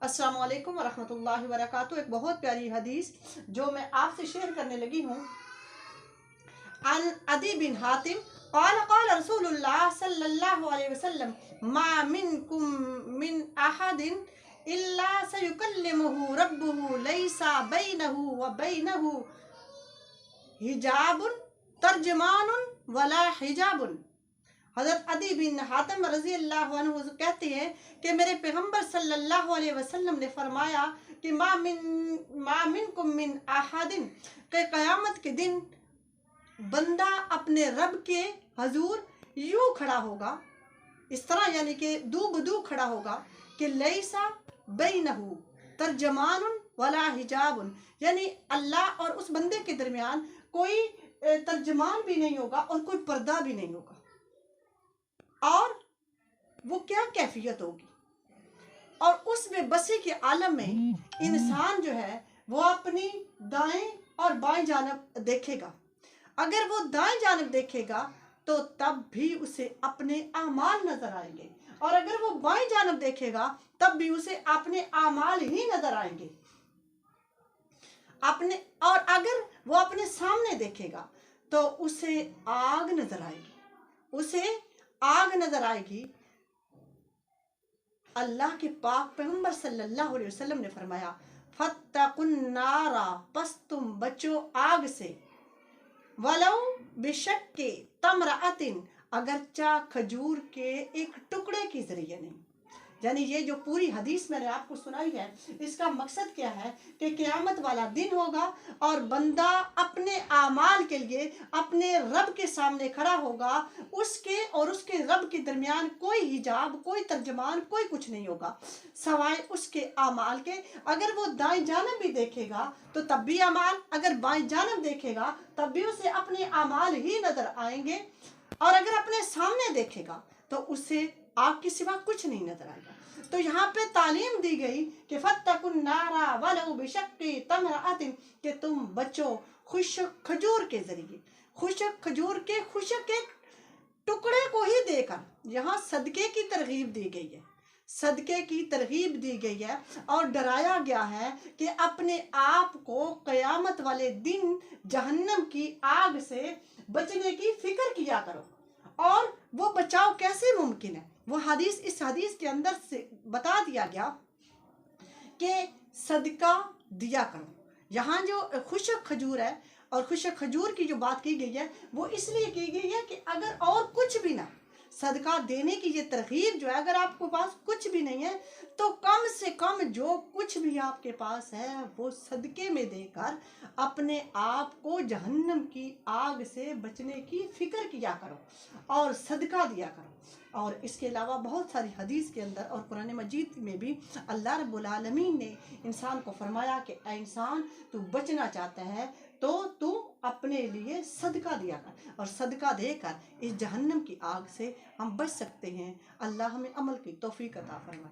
अस्सलाम वालेकुम वरहमतुल्लाहि वबरकातुहू। एक बहुत प्यारी हदीस जो मैं आपसे शेयर करने लगी हूँ। अन अदी बिन हातिम क़ाल क़ाल रसूलुल्लाह सल्लल्लाहु अलैहि वसल्लम मा मिनकुम मिन अहदिन इल्ला सयुकल्लिमुहु रब्बुहु लैसा बैनहु व बैनहु हिजाबुन तर्जमानुन वला हिजाबुन। हज़रत अदी बिन हातिम रज़ी अल्लाह अन्हु कहते हैं कि मेरे पैगम्बर सल्लल्लाहु अलैहि वसल्लम ने फरमाया कि मा मिनकुम मिन अहदिन, कि क़यामत के दिन बंदा अपने रब के हजूर यूँ खड़ा होगा, इस तरह यानी कि दू बदू खड़ा होगा कि लैसा बैनहु तर्जमानुन वला हिजाबुन, यानी अल्लाह और उस बंदे के दरमियान कोई तर्जमान भी नहीं होगा और कोई पर्दा भी नहीं होगा। और वो क्या कैफियत होगी, और उस बेबसी के आलम में इंसान जो है वो अपनी दाएं और बाएं जानब देखेगा। अगर वो दाएं जानब देखेगा तो तब भी उसे अपने आमाल नजर आएंगे, और अगर वो बाएं जानब देखेगा तब भी उसे अपने आमाल ही नजर आएंगे और अगर वो अपने सामने देखेगा तो उसे आग नजर आएगी, उसे आग नजर आएगी। अल्लाह के पाक पैगंबर सल्लल्लाहु अलैहि वसल्लम ने फरमाया फत्तकुन नारा, बस तुम बचो आग से, वलौ बिशक्के तमरातिन, अगरचा खजूर के एक टुकड़े के जरिए नहीं। यानी ये जो पूरी हदीस मैंने आपको सुनाई है, इसका मकसद क्या है कि क़यामत वाला दिन होगा और बंदा अपने आमाल के लिए अपने रब के सामने खड़ा होगा, उसके और उसके रब के दरमियान कोई हिजाब, कोई तर्जमान, कोई कुछ नहीं होगा सवाए उसके आमाल के। अगर वो दाएं जानब भी देखेगा तो तब भी आमाल, अगर बाएं जानब देखेगा तब भी उसे अपने आमाल ही नजर आएंगे, और अगर अपने सामने देखेगा तो उसे आग के सिवा कुछ नहीं नजर आएगा। तो यहाँ पे तालीम दी गई कि फत्तकुन नारा वलौ बिशक्की तमरातिन, कि तुम बचो खुशक खजूर के जरिए, खुशक खजूर के खुशक एक टुकड़े को ही देकर यहाँ सदके की तरगीब दी गई है, सदके की तरगीब दी गई है, और डराया गया है कि अपने आप को क़यामत वाले दिन जहन्नम की आग से बचने की फिक्र किया करो। और वो बचाव कैसे मुमकिन है, वो हदीस, इस हदीस के अंदर से बता दिया गया कि सदका दिया करो। यहाँ जो खुशक खजूर है और खुशक खजूर की जो बात की गई है वो इसलिए की गई है कि अगर और कुछ भी ना, सदका देने की ये तरगीब जो है, अगर आपके पास कुछ भी नहीं है तो कम से कम जो कुछ भी आपके पास है वो सदके में देकर अपने आप को जहन्नम की आग से बचने की फिक्र किया करो और सदका दिया करो। और इसके अलावा बहुत सारी हदीस के अंदर और कुरान मजीद में भी अल्लाह रब्बुल आलमीन ने इंसान को फरमाया कि ऐ इंसान, तू बचना चाहता है तो तू अपने लिए सदका दिया कर, और सदका देकर इस जहन्नम की आग से हम बच सकते हैं। अल्लाह हमें अमल की तौफीक अता फरमाए।